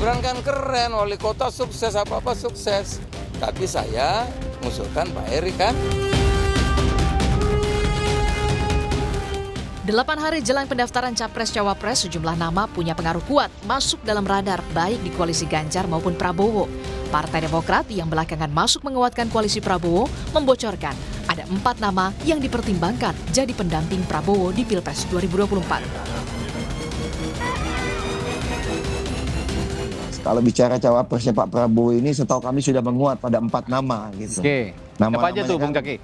Gibran kan keren, wali kota sukses, apa-apa sukses. Tapi saya mengusulkan Pak Erik kan. 8 hari jelang pendaftaran Capres-Cawapres, sejumlah nama punya pengaruh kuat masuk dalam radar baik di koalisi Ganjar maupun Prabowo. Partai Demokrat yang belakangan masuk menguatkan koalisi Prabowo membocorkan ada 4 nama yang dipertimbangkan jadi pendamping Prabowo di Pilpres 2024. Kalau bicara cawapresnya Pak Prabowo ini, setahu kami sudah menguat pada 4 nama gitu. Oke. Nama Apa aja tuh, Bung kan, Zaki?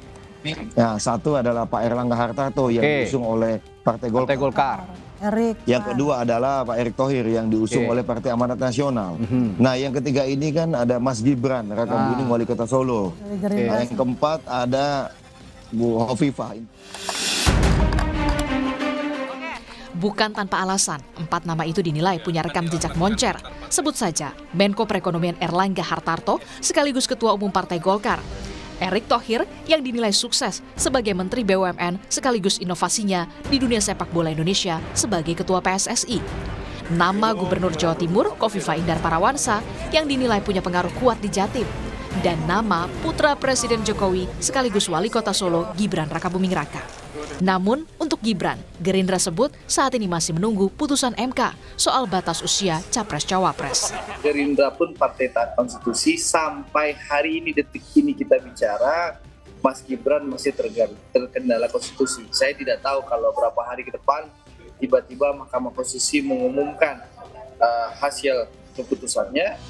ya, satu adalah Pak Erlangga Hartarto yang diusung oleh Partai Golkar. Partai Golkar. Erik. Yang kedua adalah Pak Erick Thohir yang diusung oleh Partai Amanat Nasional. Nah, yang ketiga ini kan ada Mas Gibran Rakabuming, Wali Kota Solo. Nah, yang keempat ada Bu Hovifah. Bukan tanpa alasan, 4 nama itu dinilai punya rekam jejak moncer. Sebut saja Menko Perekonomian Erlangga Hartarto sekaligus Ketua Umum Partai Golkar. Erick Thohir yang dinilai sukses sebagai Menteri BUMN sekaligus inovasinya di dunia sepak bola Indonesia sebagai Ketua PSSI. Nama Gubernur Jawa Timur Khofifah Indar Parawansa yang dinilai punya pengaruh kuat di Jatim. Dan nama putra Presiden Jokowi sekaligus Wali Kota Solo Gibran Rakabuming Raka. Namun untuk Gibran, Gerindra sebut saat ini masih menunggu putusan MK soal batas usia Capres-Cawapres. Gerindra pun partai taat konstitusi, sampai hari ini detik ini kita bicara, Mas Gibran masih terkendala konstitusi. Saya tidak tahu kalau berapa hari ke depan tiba-tiba Mahkamah Konstitusi mengumumkan hasil keputusannya.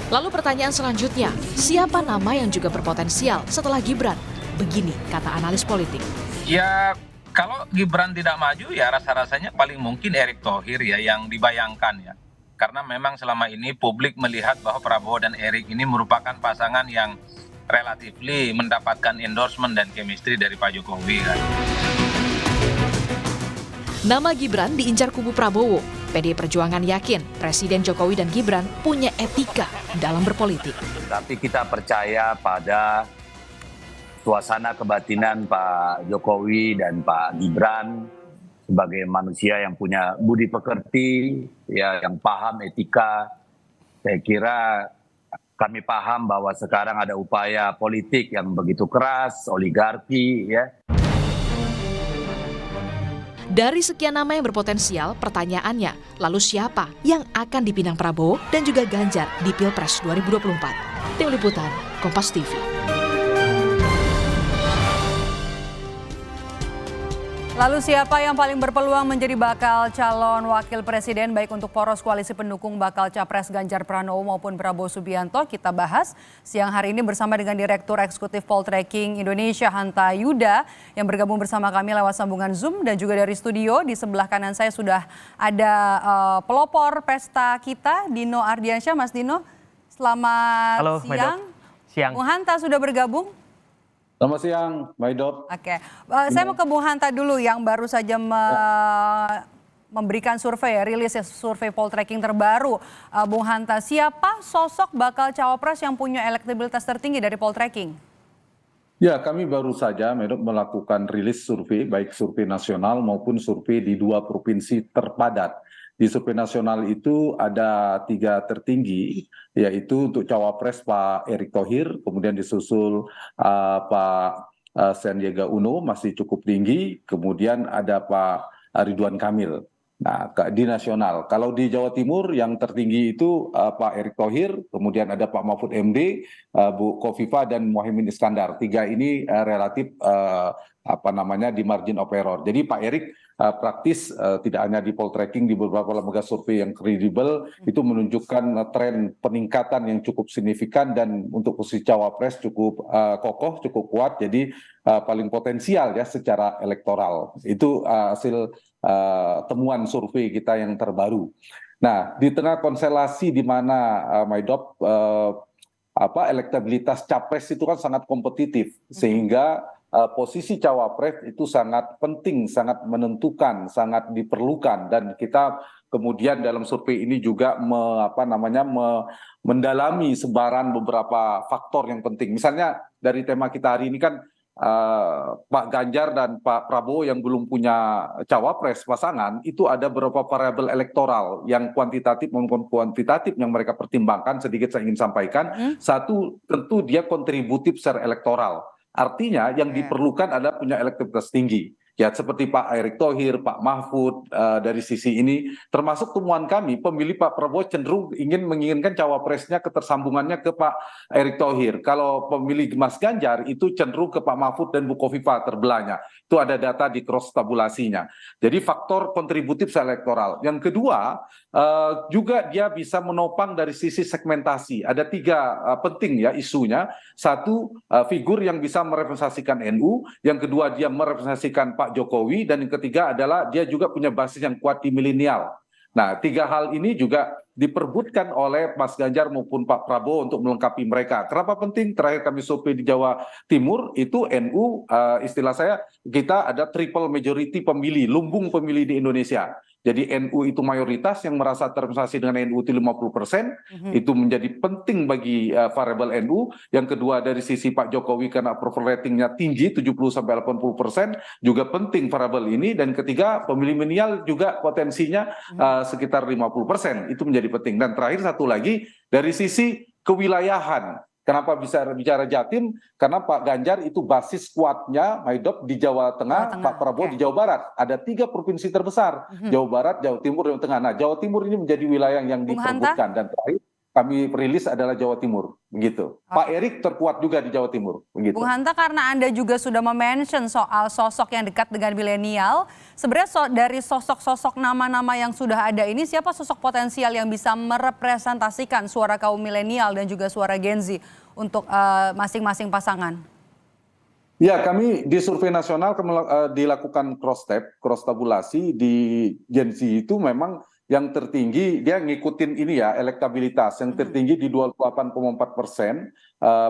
Lalu pertanyaan selanjutnya, siapa nama yang juga berpotensial setelah Gibran? Begini kata analis politik. Ya kalau Gibran tidak maju ya rasa-rasanya paling mungkin Erick Thohir ya yang dibayangkan ya. Karena memang selama ini publik melihat bahwa Prabowo dan Erick ini merupakan pasangan yang relatif mendapatkan endorsement dan chemistry dari Pak Jokowi kan. Nama Gibran diincar kubu Prabowo. PDI Perjuangan yakin Presiden Jokowi dan Gibran punya etika dalam berpolitik. Tapi kita percaya pada suasana kebatinan Pak Jokowi dan Pak Gibran sebagai manusia yang punya budi pekerti, ya, yang paham etika. Saya kira kami paham bahwa sekarang ada upaya politik yang begitu keras, oligarki, ya. Dari sekian nama yang berpotensial, pertanyaannya, lalu siapa yang akan dipinang Prabowo dan juga Ganjar di Pilpres 2024? Tim Liputan, Kompas TV. Lalu siapa yang paling berpeluang menjadi bakal calon wakil presiden baik untuk poros koalisi pendukung bakal Capres Ganjar Pranowo maupun Prabowo Subianto? Kita bahas siang hari ini bersama dengan Direktur Eksekutif Poltreking Indonesia Hanta Yuda yang bergabung bersama kami lewat sambungan Zoom, dan juga dari studio di sebelah kanan saya sudah ada pelopor pesta kita, Dino Ardiansyah. Mas Dino, selamat Halo, siang. Siang. Bung Hanta sudah bergabung. Selamat siang, Mbak Idop. Oke, saya mau ke Bung Hanta dulu yang baru saja memberikan survei, rilis survei Poltreking terbaru. Bung Hanta, siapa sosok bakal cawapres yang punya elektabilitas tertinggi dari Poltreking? Ya, kami baru saja melakukan rilis survei, baik survei nasional maupun survei di 2 provinsi terpadat. Di survei nasional itu ada 3 tertinggi, yaitu untuk cawapres Pak Erick Thohir, kemudian disusul Pak Sandiaga Uno masih cukup tinggi, kemudian ada Pak Ridwan Kamil. Nah, di nasional, kalau di Jawa Timur yang tertinggi itu Pak Erick Thohir, kemudian ada Pak Mahfud MD, Bu Khofifah dan Muhaimin Iskandar. 3 ini relatif di margin of error. Jadi Pak Erick praktis tidak hanya di Poltreking, di beberapa lembaga survei yang kredibel itu menunjukkan tren peningkatan yang cukup signifikan, dan untuk posisi cawapres cukup kokoh, cukup kuat. Jadi paling potensial ya secara elektoral. Itu hasil temuan survei kita yang terbaru. Nah, di tengah konstelasi di mana Maidop elektabilitas capres itu kan sangat kompetitif, sehingga posisi cawapres itu sangat penting, sangat menentukan, sangat diperlukan, dan kita kemudian dalam survei ini juga mendalami sebaran beberapa faktor yang penting. Misalnya dari tema kita hari ini kan Pak Ganjar dan Pak Prabowo yang belum punya cawapres pasangan, itu ada beberapa variabel elektoral yang kuantitatif maupun kuantitatif yang mereka pertimbangkan. Sedikit saya ingin sampaikan. Satu, tentu dia kontributif secara elektoral. Artinya yang diperlukan adalah punya elektabilitas tinggi. Ya, seperti Pak Erick Thohir, Pak Mahfud, dari sisi ini, termasuk temuan kami, pemilih Pak Prabowo cenderung menginginkan cawapresnya ketersambungannya ke Pak Erick Thohir. Kalau pemilih Mas Ganjar itu cenderung ke Pak Mahfud dan Bu Kofifa terbelahnya. Itu ada data di cross tabulasinya. Jadi faktor kontributif elektoral. Yang kedua, juga dia bisa menopang dari sisi segmentasi. Ada 3 penting ya isunya. Satu, figur yang bisa merepresentasikan NU. Yang kedua, dia merepresentasikan Pak Jokowi, dan yang ketiga adalah dia juga punya basis yang kuat di milenial. Nah, 3 hal ini juga diperbutkan oleh Mas Ganjar maupun Pak Prabowo untuk melengkapi mereka. Kenapa penting? Terakhir kami survei di Jawa Timur itu NU, istilah saya, kita ada triple majority pemilih, lumbung pemilih di Indonesia. Jadi NU itu mayoritas yang merasa terrepresentasi dengan NU itu 50%, itu menjadi penting bagi variabel NU. Yang kedua dari sisi Pak Jokowi karena approval ratingnya tinggi 70-80%, juga penting variabel ini. Dan ketiga, pemilih milenial juga potensinya sekitar 50%, itu menjadi penting. Dan terakhir satu lagi dari sisi kewilayahan. Kenapa bisa bicara Jatim? Karena Pak Ganjar itu basis kuatnya Maidop di Jawa Tengah, Pak Prabowo di Jawa Barat. Ada 3 provinsi terbesar, Jawa Barat, Jawa Timur, Jawa Tengah. Nah, Jawa Timur ini menjadi wilayah yang diperbutkan. Dan terakhir kami rilis adalah Jawa Timur, begitu. Pak Erick terkuat juga di Jawa Timur, begitu. Bung Hanta, karena Anda juga sudah memention soal sosok yang dekat dengan milenial, sebenarnya dari sosok-sosok nama-nama yang sudah ada ini, siapa sosok potensial yang bisa merepresentasikan suara kaum milenial dan juga suara Gen Z untuk masing-masing pasangan? Ya, kami di survei nasional dilakukan cross tabulasi di Gen Z itu memang yang tertinggi, dia ngikutin ini ya, elektabilitas. Yang tertinggi di 28,4%,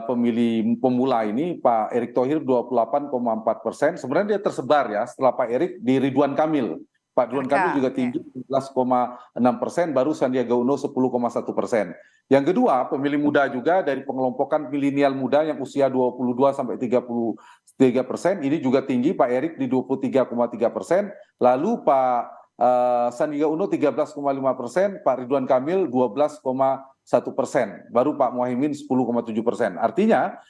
pemilih pemula ini, Pak Erick Thohir 28,4%. Sebenarnya dia tersebar ya, setelah Pak Erick di Ridwan Kamil. Pak Ridwan Kamil juga tinggi, 11,6%, baru Sandiaga Uno 10,1%. Yang kedua, pemilih muda juga dari pengelompokan milenial muda yang usia 22 sampai 33%, ini juga tinggi, Pak Erick di 23,3%. Lalu Pak Sandiaga Uno 13,5%, Pak Ridwan Kamil 12,1%, baru Pak Muhaimin 10,7%. Artinya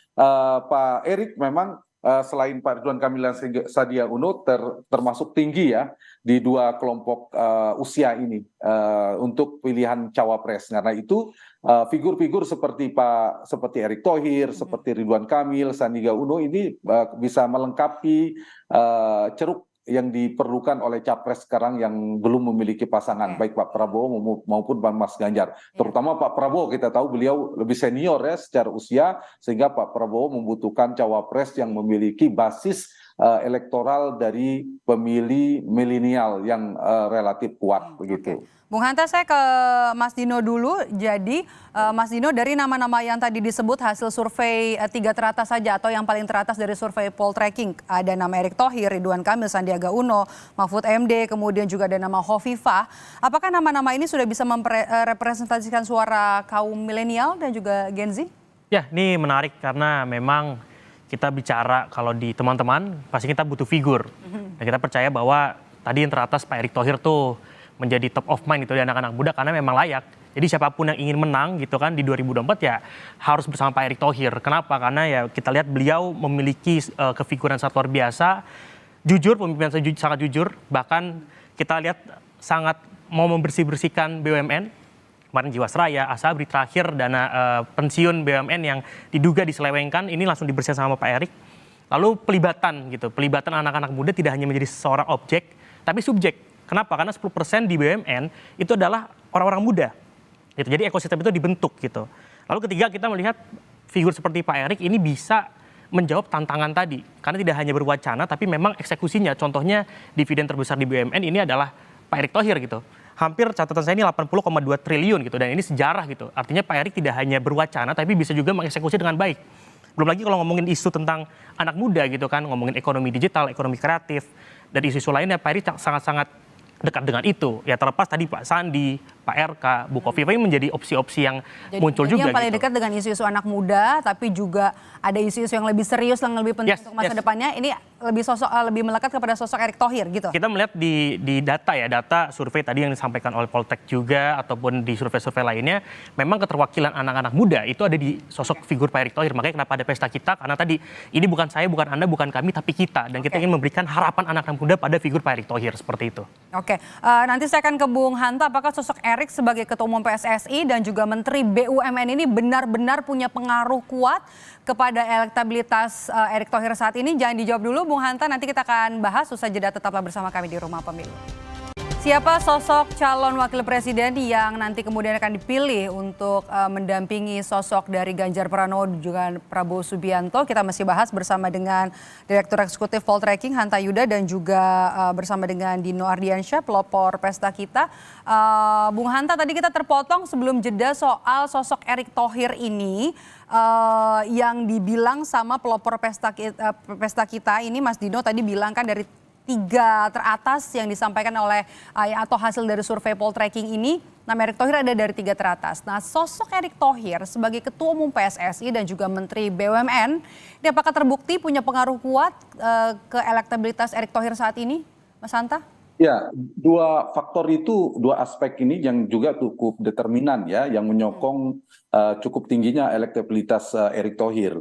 Pak Erick memang selain Pak Ridwan Kamil dan Sandiaga Uno termasuk tinggi ya di 2 kelompok usia ini untuk pilihan cawapres. Karena itu figur-figur seperti Erick Thohir, seperti Ridwan Kamil, Sandiaga Uno ini bisa melengkapi ceruk yang diperlukan oleh capres sekarang yang belum memiliki pasangan, baik Pak Prabowo maupun Mas Ganjar. Terutama Pak Prabowo, kita tahu beliau lebih senior ya secara usia, sehingga Pak Prabowo membutuhkan cawapres yang memiliki basis elektoral dari pemilih milenial yang relatif kuat, begitu. Bung Hanta, saya ke Mas Dino dulu. Jadi Mas Dino, dari nama-nama yang tadi disebut hasil survei 3 teratas saja atau yang paling teratas dari survei Poltreking, ada nama Erick Thohir, Ridwan Kamil, Sandiaga Uno, Mahfud MD, kemudian juga ada nama Hovifah. Apakah nama-nama ini sudah bisa merepresentasikan suara kaum milenial dan juga Gen Z? Ya, ini menarik karena memang kita bicara kalau di teman-teman pasti kita butuh figur. Dan kita percaya bahwa tadi yang teratas Pak Erick Thohir tuh menjadi top of mind gitu di anak-anak muda karena memang layak. Jadi siapapun yang ingin menang gitu kan di 2024 ya harus bersama Pak Erick Thohir. Kenapa? Karena ya kita lihat beliau memiliki kefiguran sangat luar biasa, jujur, pemimpin sangat jujur, bahkan kita lihat sangat mau membersih-bersihkan BUMN. Kemarin Jiwasraya, Asabri, terakhir dana pensiun BUMN yang diduga diselewengkan, ini langsung dibersihkan sama Pak Erick. Lalu pelibatan anak-anak muda tidak hanya menjadi seorang objek, tapi subjek. Kenapa? Karena 10% di BUMN itu adalah orang-orang muda. Gitu. Jadi ekosistem itu dibentuk gitu. Lalu ketiga kita melihat figur seperti Pak Erick ini bisa menjawab tantangan tadi. Karena tidak hanya berwacana tapi memang eksekusinya. Contohnya dividen terbesar di BUMN ini adalah Pak Erick Thohir gitu. Hampir catatan saya ini 80,2 triliun gitu. Dan ini sejarah gitu. Artinya Pak Erick tidak hanya berwacana tapi bisa juga mengeksekusi dengan baik. Belum lagi kalau ngomongin isu tentang anak muda gitu kan. Ngomongin ekonomi digital, ekonomi kreatif. Dan isu-isu lainnya Pak Erick sangat-sangat dekat dengan itu. Ya terlepas tadi Pak Sandi, Pak RK, Bu Kofifa ini menjadi opsi-opsi yang muncul jadi juga yang paling gitu. dekat dengan isu-isu anak muda, tapi juga ada isu-isu yang lebih serius, yang lebih penting untuk masa depannya. Ini lebih melekat kepada sosok Erick Thohir gitu. Kita melihat di data ya, data survei tadi yang disampaikan oleh Poltek juga ataupun di survei-survei lainnya, memang keterwakilan anak-anak muda itu ada di sosok figur Pak Erick Thohir. Makanya kenapa ada pesta kita, karena tadi ini bukan saya, bukan Anda, bukan kami, tapi kita. Dan kita ingin memberikan harapan anak-anak muda pada figur Pak Erick Thohir seperti itu. Oke, nanti saya akan ke Bung Hanta. Apakah sosok Erick sebagai Ketua Umum PSSI dan juga Menteri BUMN ini benar-benar punya pengaruh kuat kepada elektabilitas Erick Thohir saat ini? Jangan dijawab dulu, Bung Hanta. Nanti kita akan bahas. Usai jeda, tetaplah bersama kami di Rumah Pemilu. Siapa sosok calon wakil presiden yang nanti kemudian akan dipilih untuk mendampingi sosok dari Ganjar Pranowo dan juga Prabowo Subianto? Kita masih bahas bersama dengan Direktur Eksekutif Poltreking Hanta Yuda dan juga bersama dengan Dino Ardiansyah, pelopor Pesta Kita. Bung Hanta, tadi kita terpotong sebelum jeda soal sosok Erick Thohir ini yang dibilang sama pelopor Pesta Kita ini, Mas Dino tadi bilang kan dari 3 teratas yang disampaikan oleh atau hasil dari survei Poltreking ini, nama Erick Thohir ada dari 3 teratas. Nah, sosok Erick Thohir sebagai Ketua Umum PSSI dan juga Menteri BUMN, ini apakah terbukti punya pengaruh kuat ke elektabilitas Erick Thohir saat ini, Mas Hanta? Ya, 2 faktor itu, 2 aspek ini yang juga cukup determinan ya, yang menyokong cukup tingginya elektabilitas Erick Thohir.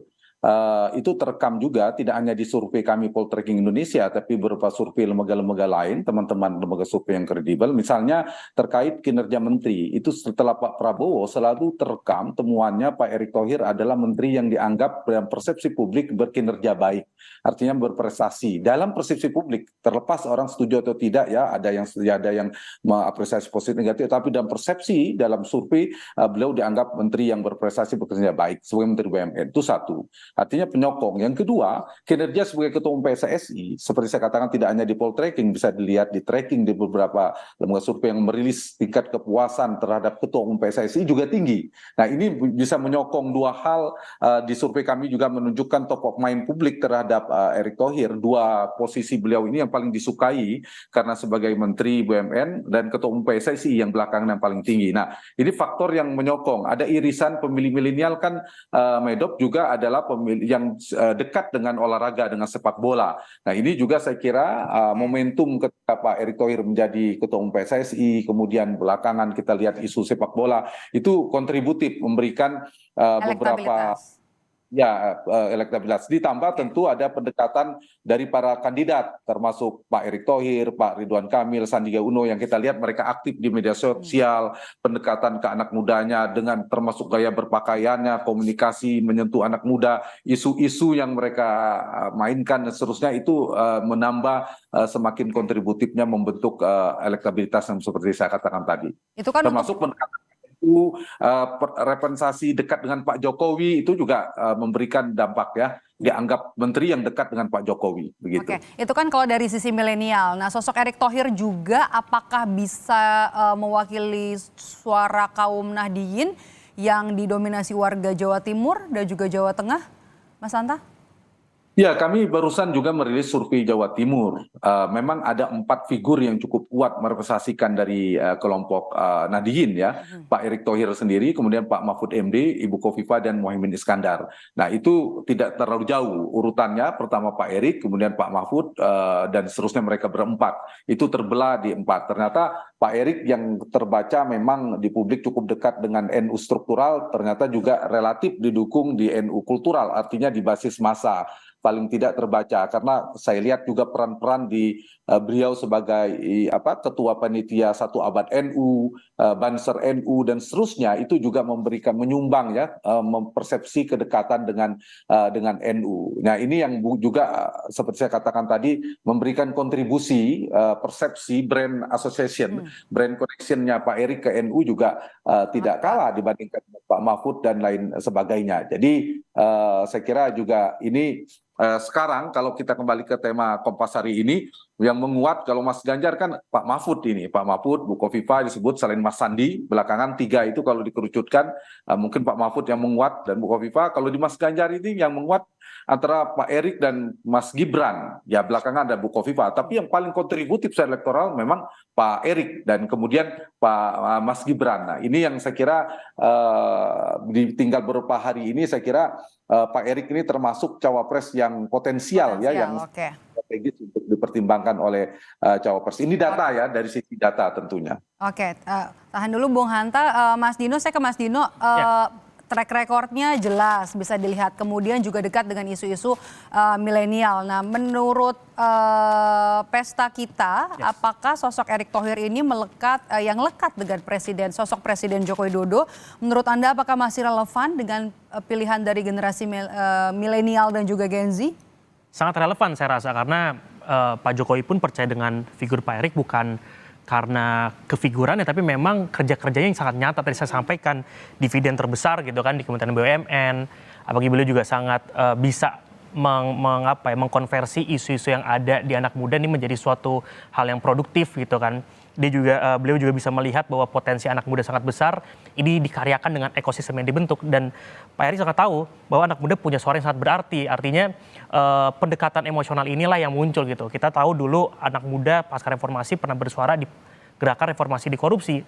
Itu terekam juga tidak hanya di survei kami Poltreking Indonesia, tapi beberapa survei lembaga-lembaga lain, teman-teman lembaga survei yang kredibel, misalnya terkait kinerja menteri. Itu setelah Pak Prabowo selalu terekam temuannya Pak Erick Thohir adalah menteri yang dianggap dalam persepsi publik berkinerja baik, artinya berprestasi. Dalam persepsi publik, terlepas orang setuju atau tidak ya, ada yang mengapresiasi positif negatif, tapi dalam persepsi, dalam survei beliau dianggap menteri yang berprestasi bekerja baik sebagai Menteri BUMN. Itu satu. Artinya penyokong. Yang kedua, kinerja sebagai Ketua Umum PSSI, seperti saya katakan tidak hanya di Poltreking, bisa dilihat di tracking di beberapa lembaga survei yang merilis tingkat kepuasan terhadap Ketua Umum PSSI juga tinggi. Nah, ini bisa menyokong 2 hal. Di survei kami juga menunjukkan top of mind publik terhadap Erick Thohir. 2 posisi beliau ini yang paling disukai karena sebagai Menteri BUMN dan Ketua Umum PSSI yang belakangan yang paling tinggi. Nah, ini faktor yang menyokong. Ada irisan pemilih milenial kan, Medok juga adalah pemilih yang dekat dengan olahraga, dengan sepak bola. Nah, ini juga saya kira momentum ketika Pak Erick Thohir menjadi Ketua Umum PSSI, kemudian belakangan kita lihat isu sepak bola, itu kontributif memberikan beberapa elektabilitas. Ditambah tentu ada pendekatan dari para kandidat, termasuk Pak Erick Thohir, Pak Ridwan Kamil, Sandiaga Uno, yang kita lihat mereka aktif di media sosial, pendekatan ke anak mudanya dengan termasuk gaya berpakaiannya, komunikasi menyentuh anak muda, isu-isu yang mereka mainkan dan seterusnya, itu menambah semakin kontributifnya membentuk elektabilitas yang seperti saya katakan tadi. Itu kan termasuk pendekatan repensasi dekat dengan Pak Jokowi itu juga memberikan dampak ya, dianggap menteri yang dekat dengan Pak Jokowi begitu. Oke, itu kan kalau dari sisi milenial. Nah, sosok Erick Thohir juga apakah bisa mewakili suara kaum Nahdliyin yang didominasi warga Jawa Timur dan juga Jawa Tengah, Mas Hanta? Ya, kami barusan juga merilis survei Jawa Timur. Memang ada 4 figur yang cukup kuat merepresentasikan dari kelompok Nahdliyin ya. Pak Erick Thohir sendiri, kemudian Pak Mahfud MD, Ibu Kofifa, dan Muhaimin Iskandar. Nah, itu tidak terlalu jauh urutannya. Pertama Pak Erick, kemudian Pak Mahfud, dan seterusnya mereka berempat. Itu terbelah di 4. Ternyata Pak Erick yang terbaca memang di publik cukup dekat dengan NU struktural, ternyata juga relatif didukung di NU kultural, artinya di basis massa. Paling tidak terbaca karena saya lihat juga peran-peran di beliau sebagai ketua panitia 1 abad NU, Banser NU dan seterusnya, itu juga memberikan menyumbang ya, mempersepsi kedekatan dengan NU. Nah, ini yang juga seperti saya katakan tadi memberikan kontribusi persepsi brand association, brand connection-nya Pak Erick ke NU juga tidak kalah dibandingkan Pak Mahfud dan lain sebagainya. Jadi saya kira juga ini sekarang kalau kita kembali ke tema Kompas hari ini, yang menguat kalau Mas Ganjar kan Pak Mahfud ini, Pak Mahfud, Bu Kofifa disebut selain Mas Sandi, belakangan 3 itu kalau dikerucutkan mungkin Pak Mahfud yang menguat dan Bu Kofifa, kalau di Mas Ganjar ini yang menguat antara Pak Erik dan Mas Gibran, ya belakangan ada Bu Kofifa, tapi yang paling kontributif secara elektoral memang Pak Erik dan kemudian Mas Gibran. Nah ini yang saya kira tinggal beberapa hari ini saya kira Pak Erik ini termasuk cawapres yang potensial ya, yang strategis untuk dipertimbangkan oleh cawapres. Ini data ya, dari sisi data tentunya. Oke, tahan dulu Bung Hanta. Mas Dino, saya ke Mas Dino. Track recordnya jelas, bisa dilihat. Kemudian juga dekat dengan isu-isu milenial. Nah, menurut pesta kita, apakah sosok Erick Thohir ini yang lekat dengan sosok Presiden Joko Widodo? Menurut Anda, apakah masih relevan dengan pilihan dari generasi milenial dan juga Gen Z? Sangat relevan saya rasa, karena Pak Jokowi pun percaya dengan figur Pak Erik bukan karena kefigurannya, tapi memang kerja-kerjanya yang sangat nyata. Tadi saya sampaikan dividen terbesar gitu kan di Kementerian BUMN. Apalagi beliau juga sangat bisa mengkonversi isu-isu yang ada di anak muda ini menjadi suatu hal yang produktif gitu kan. Beliau juga bisa melihat bahwa potensi anak muda sangat besar. Ini dikaryakan dengan ekosistem yang dibentuk, dan Pak Erik sangat tahu bahwa anak muda punya suara yang sangat berarti. Artinya pendekatan emosional inilah yang muncul gitu. Kita tahu dulu anak muda pasca reformasi pernah bersuara di gerakan reformasi di korupsi.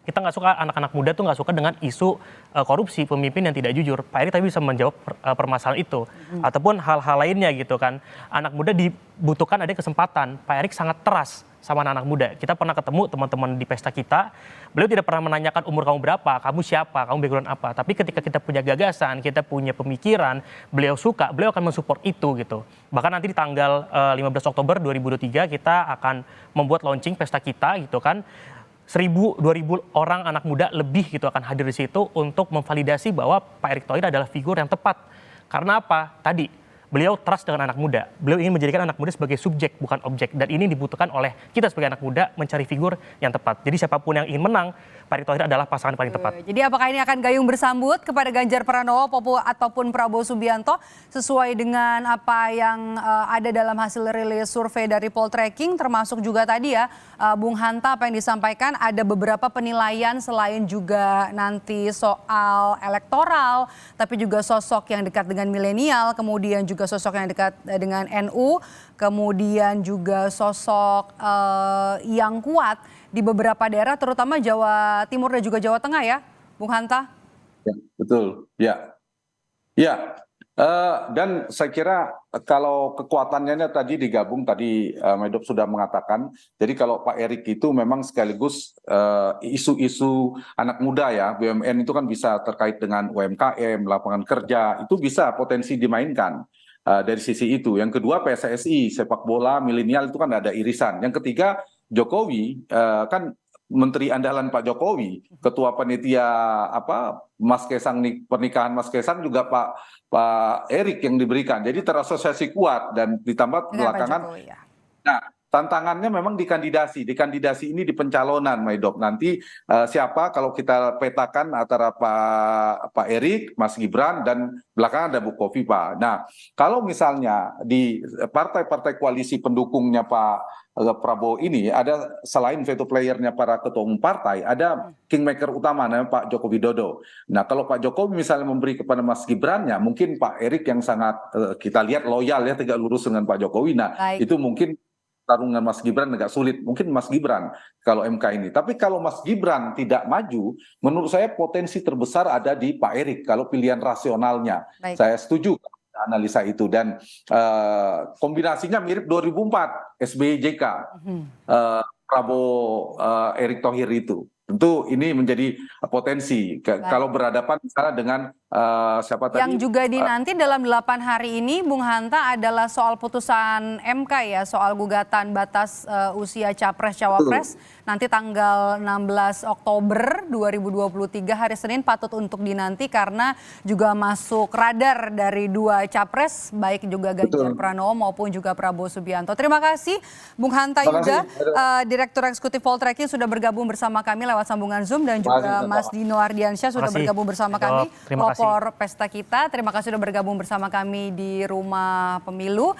Kita nggak suka, anak-anak muda tuh nggak suka dengan isu korupsi, pemimpin yang tidak jujur. Pak Erik tapi bisa menjawab permasalahan itu. Ataupun hal-hal lainnya gitu kan. Anak muda dibutuhkan ada kesempatan. Pak Erik sangat teras sama anak-anak muda. Kita pernah ketemu teman-teman di pesta kita, beliau tidak pernah menanyakan umur kamu berapa, kamu siapa, kamu background apa. Tapi ketika kita punya gagasan, kita punya pemikiran, beliau suka, beliau akan mensupport itu gitu. Bahkan nanti di tanggal 15 Oktober 2023 kita akan membuat launching pesta kita gitu kan. 1.000-2.000 orang anak muda lebih gitu akan hadir di situ untuk memvalidasi bahwa Pak Erick Thohir adalah figur yang tepat. Karena apa? Tadi beliau trust dengan anak muda. Beliau ingin menjadikan anak muda sebagai subjek bukan objek, dan ini dibutuhkan oleh kita sebagai anak muda mencari figur yang tepat. Jadi siapapun yang ingin menang, Pak Erick Thohir adalah pasangan paling tepat. Jadi apakah ini akan gayung bersambut kepada Ganjar Pranowo ataupun Prabowo Subianto sesuai dengan apa yang ada dalam hasil rilis survei dari Poltreking, termasuk juga tadi ya Bung Hanta apa yang disampaikan, ada beberapa penilaian selain juga nanti soal elektoral, tapi juga sosok yang dekat dengan milenial, kemudian juga sosok yang dekat dengan NU, kemudian juga sosok yang kuat di beberapa daerah, terutama Jawa Timur dan juga Jawa Tengah ya, Bung Hanta? Ya, betul, ya. Ya, dan saya kira kalau kekuatannya tadi digabung, tadi Medop sudah mengatakan, jadi kalau Pak Erik itu memang sekaligus isu-isu anak muda ya, BUMN itu kan bisa terkait dengan UMKM, lapangan kerja, itu bisa potensi dimainkan. Dari sisi itu. Yang kedua PSSI, sepak bola, milenial itu kan ada irisan. Yang ketiga Jokowi, kan Menteri Andalan Pak Jokowi, Ketua Panitia Mas Kaisang, pernikahan Mas Kaisang juga Pak Erik yang diberikan. Jadi terasosiasi kuat dan ditambah belakangan. Nah, tantangannya memang di kandidasi. Di kandidasi ini di pencalonan, Maidop. Nanti siapa kalau kita petakan antara Pak Erik, Mas Gibran, dan belakangan ada Bu Kofifa. Nah, kalau misalnya di partai-partai koalisi pendukungnya Pak Prabowo ini ada selain veto playernya para ketua umum partai, ada kingmaker utama namanya Pak Joko Widodo. Nah, kalau Pak Jokowi misalnya memberi kepada Mas Gibrannya, mungkin Pak Erik yang sangat kita lihat loyal ya, tegak lurus dengan Pak Jokowi. Nah, itu mungkin tarungan Mas Gibran agak sulit. Mungkin Mas Gibran kalau MK ini. Tapi kalau Mas Gibran tidak maju, menurut saya potensi terbesar ada di Pak Erik kalau pilihan rasionalnya. Saya setuju analisa itu, dan kombinasinya mirip 2004 SBY JK, Prabowo Erick Thohir itu. Tentu ini menjadi potensi kalau berhadapan misalnya dengan siapa tadi? Yang juga dinanti dalam 8 hari ini, Bung Hanta, adalah soal putusan MK ya, soal gugatan batas usia Capres-Cawapres. Nanti tanggal 16 Oktober 2023 hari Senin patut untuk dinanti karena juga masuk radar dari 2 Capres, baik juga Ganjar Pranowo maupun juga Prabowo Subianto. Terima kasih Bung Hanta Yuda, Direktur Eksekutif Poltreking sudah bergabung bersama kami lewat sambungan Zoom, dan juga Mas Dino Ardiansyah sudah bergabung bersama kami. Pelopor pesta kita. Terima kasih sudah bergabung bersama kami di Rumah Pemilu.